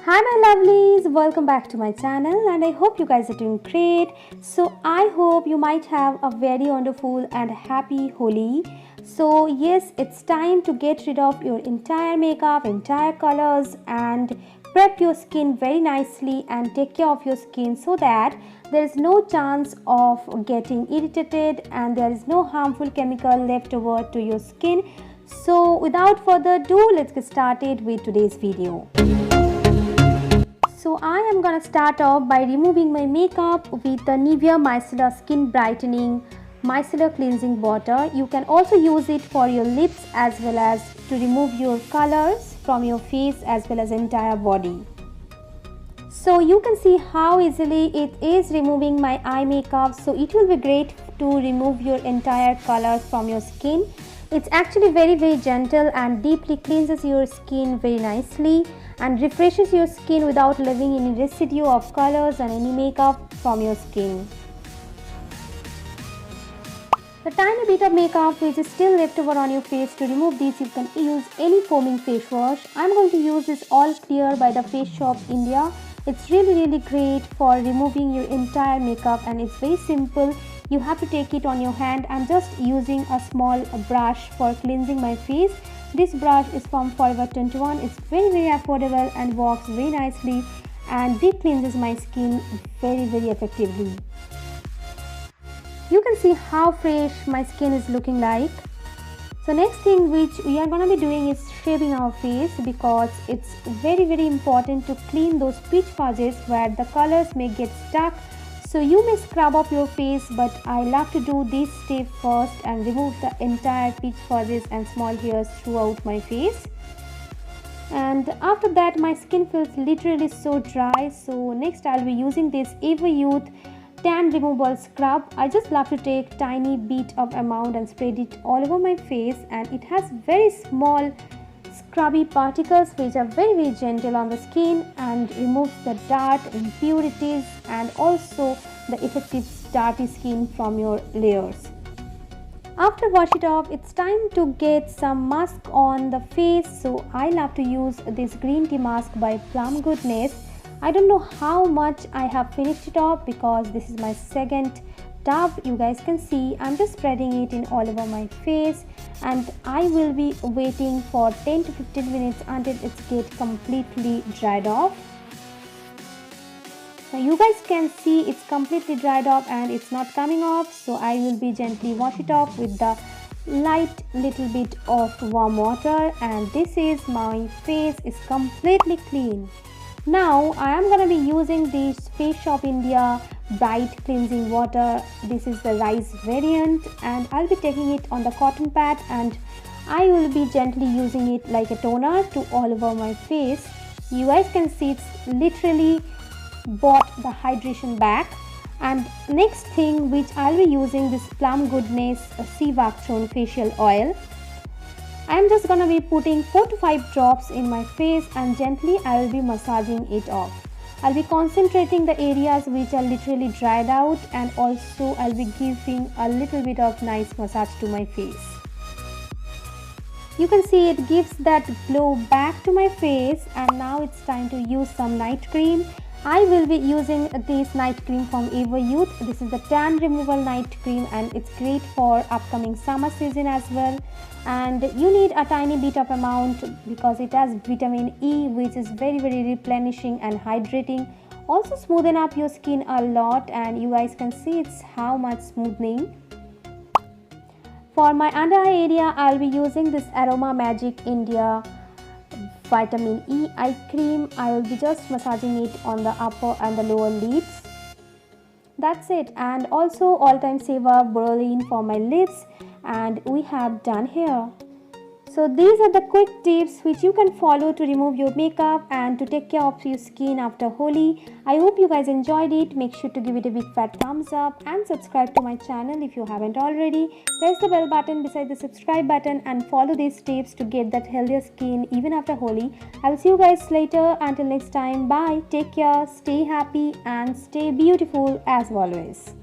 Hi my lovelies, welcome back to my channel and I hope you guys are doing great. So I hope you might have a very wonderful and happy Holi. So yes, it's time to get rid of your entire makeup, entire colors and prep your skin very nicely and take care of your skin so that there is no chance of getting irritated and there is no harmful chemical left over to your skin. So without further ado, let's get started with today's video. So I am gonna start off by removing my makeup with the Nivea Micellar Skin Brightening Micellar Cleansing Water. You can also use it for your lips as well as to remove your colors from your face as well as entire body. So you can see how easily it is removing my eye makeup. So it will be great to remove your entire colors from your skin. It's actually very gentle and deeply cleanses your skin very nicely and refreshes your skin without leaving any residue of colors and any makeup from your skin. The tiny bit of makeup which is still left over on your face, to remove this you can use any foaming face wash. I'm going to use this All Clear by the Face Shop India. It's really great for removing your entire makeup and it's very simple. You have to take it on your hand. I'm just using a small brush for cleansing my face. This brush is from Forever 21. It's very affordable and works very nicely and deep cleanses my skin very effectively. You can see how fresh my skin is looking like. So next thing which we are going to be doing is shaving our face, because it's very important to clean those peach fuzzies where the colors may get stuck. So you may scrub up your face, but I love to do this step first and remove the entire peach fuzzies and small hairs throughout my face. And after that my skin feels literally so dry. So next I'll be using this Ever Youth Tan Removal Scrub. I just love to take tiny bit of amount and spread it all over my face, and it has very small scrubby particles which are very gentle on the skin and removes the dirt, impurities and also the effective dirty skin from your layers. After wash it off, it's time to get some mask on the face. So I love to use this green tea mask by Plum Goodness. I don't know how much I have finished it off because this is my second tub. You guys can see I'm just spreading it in all over my face and I will be waiting for 10 to 15 minutes until it's get completely dried off. Now you guys can see it's completely dried off and it's not coming off, so I will be gently wash it off with the light little bit of warm water, and this is my face is completely clean. Now I am going to be using this Face Shop India Bright Cleansing Water. This is the rice variant and I'll be taking it on the cotton pad and I will be gently using it like a toner to all over my face. You guys can see it's literally bought the hydration back. And next thing which I'll be using this Plum Goodness Sea Waxone facial oil. I'm just gonna be putting 4 to 5 drops in my face and gently I will be massaging it off. I'll be concentrating the areas which are literally dried out, and also I'll be giving a little bit of nice massage to my face. You can see it gives that glow back to my face, and now it's time to use some night cream. I will be using this night cream from Ever Youth. This is the Tan Removal Night Cream and it's great for upcoming summer season as well. And you need a tiny bit of amount because it has vitamin E, which is very replenishing and hydrating. Also smoothen up your skin a lot, and you guys can see it's how much smoothing. For my under eye area, I'll be using this Aroma Magic India Vitamin E Eye Cream. I will be just massaging it on the upper and the lower lids. That's it. And also All Time Saver Berlin for my lips, and we have done here. So these are the quick tips which you can follow to remove your makeup and to take care of your skin after Holi. I hope you guys enjoyed it. Make sure to give it a big fat thumbs up and subscribe to my channel if you haven't already. Press the bell button beside the subscribe button and follow these tips to get that healthier skin even after Holi. I will see you guys later. Until next time, bye. Take care, stay happy and stay beautiful as always.